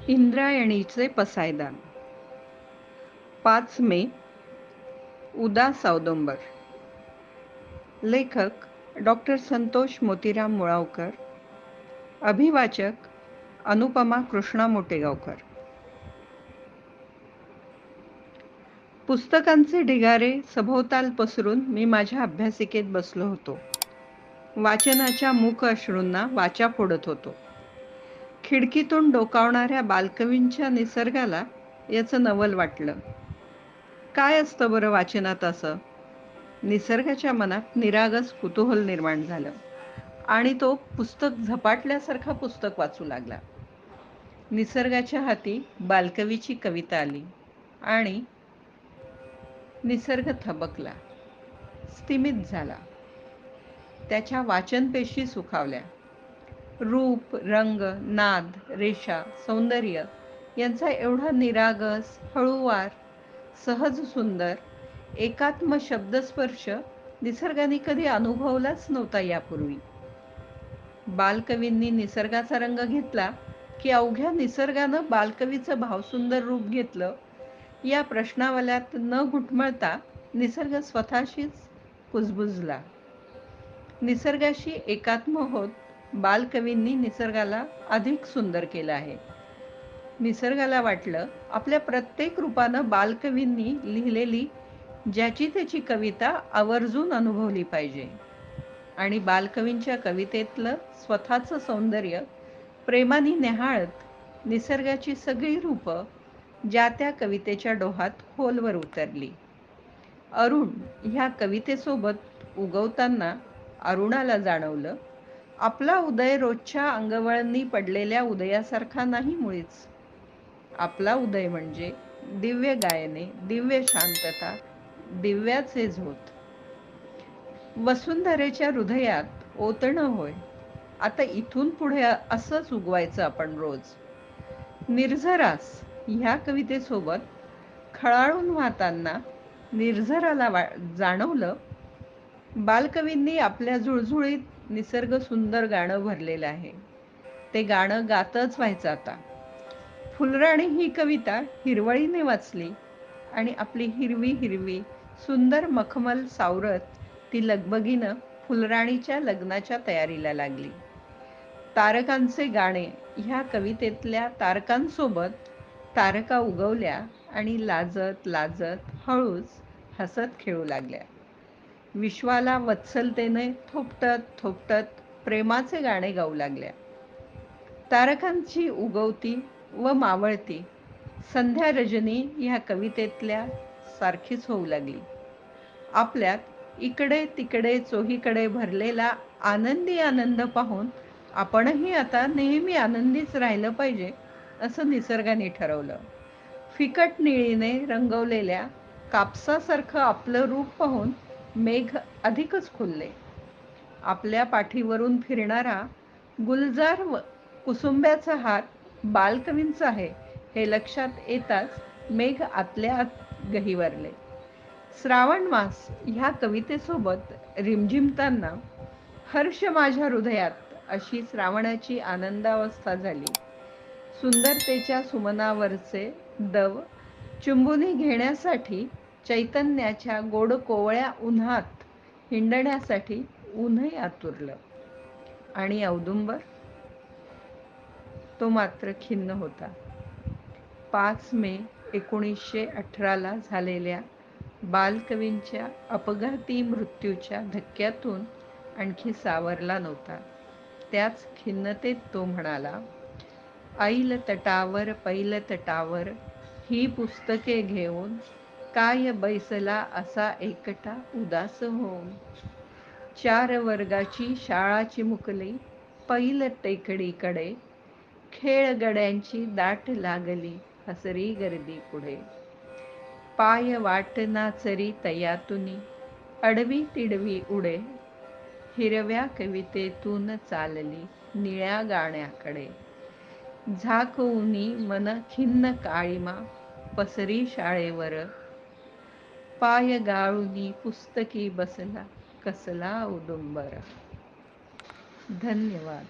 इंद्रायणीचे पसायदान. 5 मे. उदास औदुंबर. लेखक डॉक्टर संतोष मोतीराम मुळावकर. अभिवाचक अनुपमा कृष्णा मोटेगावकर. पुस्तकांचे ढिगारे सभोवताल पसरून मी माझ्या अभ्यासिकेत बसलो होतो. वाचनाच्या मूक अश्रूंना वाचा फोडत होतो. खिडकीतून डोकावणाऱ्या बालकवींच्या निसर्गाला याचं नवल वाटलं. काय असतं बरं वाचनात असं? निसर्गाच्या मनात निरागस कुतूहल निर्माण झालं आणि तो पुस्तक झपाटल्यासारखा पुस्तक वाचू लागला. निसर्गाच्या हाती बालकवीची कविता आली आणि निसर्ग थबकला, स्तिमित झाला. त्याच्या वाचनपेशी सुखावल्या. रूप, रंग, नाद, रेषा, सौंदर्य यांचा एवढा निरागस, हळूवार, सहज सुंदर, एकात्म शब्दस्पर्श निसर्गाने कधी अनुभवलाच नव्हता यापूर्वी. बालकवींनी निसर्गाचा रंग घेतला की अवघ्या निसर्गानं बालकवीचं भावसुंदर रूप घेतलं, या प्रश्नावल्यात न घुटमळता निसर्ग स्वतःशीच कुजबुजला. निसर्गाशी एकात्म होत बालकवींनी निसर्गाला अधिक सुंदर केलं आहे. निसर्गाला वाटलं आपल्या प्रत्येक रूपानं बालकवींनी लिहिलेली ज्याची त्याची कविता आवर्जून अनुभवली पाहिजे आणि बालकवींच्या कवितेतलं स्वतःचं सौंदर्य प्रेमाने न्याहाळत निसर्गाची सगळी रूपं ज्या त्या कवितेच्या डोहात खोलवर उतरली. अरुण ह्या कवितेसोबत उगवताना अरुणाला जाणवलं, आपला उदय रोजच्या अंगवळणी पडलेल्या उदयासारखा नाही मुळीच. आपला उदय म्हणजे दिव्य गायने, दिव्य शांतता, दिव्याचे झोत. वसुंधरेच्या हृदयात ओतणं होय. आता इथून पुढे असंच उगवायचं आपण रोज. निर्झरास ह्या कवितेसोबत खळाळून वाहताना निर्झराला जाणवलं, बालकवींनी आपल्या झुळझुळीत निसर्ग सुंदर गाणं भरलेलं आहे. ते गाणं गातच व्हायचं आता. फुलराणी ही कविता हिरवळीने वाचली आणि आपली हिरवी हिरवी सुंदर मखमल सावरत ती लगबगीनं फुलराणीच्या लग्नाच्या तयारीला लागली. तारकांचे गाणे ह्या कवितेतल्या तारकांसोबत तारका उगवल्या आणि लाजत लाजत हळूच हसत खेळू लागल्या. विश्वाला वत्सलतेने थोपटत थोपटत प्रेमाचे गाणे गाऊ लागल्या. तारकांची उगवती व मावळती संध्या रजनी ह्या कवितेतल्या सारखीच होऊ लागली. आपल्यात इकडे तिकडे चोहीकडे भरलेला आनंदी आनंद पाहून आपणही आता नेहमी आनंदीच राहिलं पाहिजे असं निसर्गाने ठरवलं. फिकट निळीने रंगवलेल्या कापसासारखं आपलं रूप पाहून मेघ अधिकच खुलले. आपल्या पाठीवरून फिरणारा गुलजार कुसुंब्याचा हार बालकवींचा आहे हे लक्षात येताच मेघ आतल्या आत गहिवरले. श्रावण मास ह्या कवितेसोबत रिमझिमताना हर्ष माझ्या हृदयात अशी श्रावणाची आनंदावस्था झाली. सुंदरतेच्या सुमनावरचे दव चुंबुनी घेण्यासाठी, चैतन्याच्या गोड कोवळ्या उन्हात हिंडण्यासाठी ऊनही आतुरलं. आणि औदुंबर, तो मात्र खिन्न होता. 5 मे 1918ला झालेल्या बालकवींच्या अपघाती मृत्यूच्या धक्क्यातून आणखी सावरला नव्हता. त्याच खिन्नतेत तो म्हणाला, ऐल तटावर पैल तटावर ही पुस्तके घेऊन काय बैसला असा एकटा उदास होऊन. 4 वर्गाची शाळा चिमुकली पैल टेकडीकडे, खेळगड्यांची दाट लागली हसरी गर्दी पुढे. पाय वाटना चरी तयातुनी अडवी तिडवी उडे, हिरव्या कवितेतून चालली निळ्या गाण्याकडे. झाकवुनी मन खिन्न काळीमा पसरी शाळेवर, पाय गाळुनी पुस्तकी बसला कसला औदुंबर. धन्यवाद.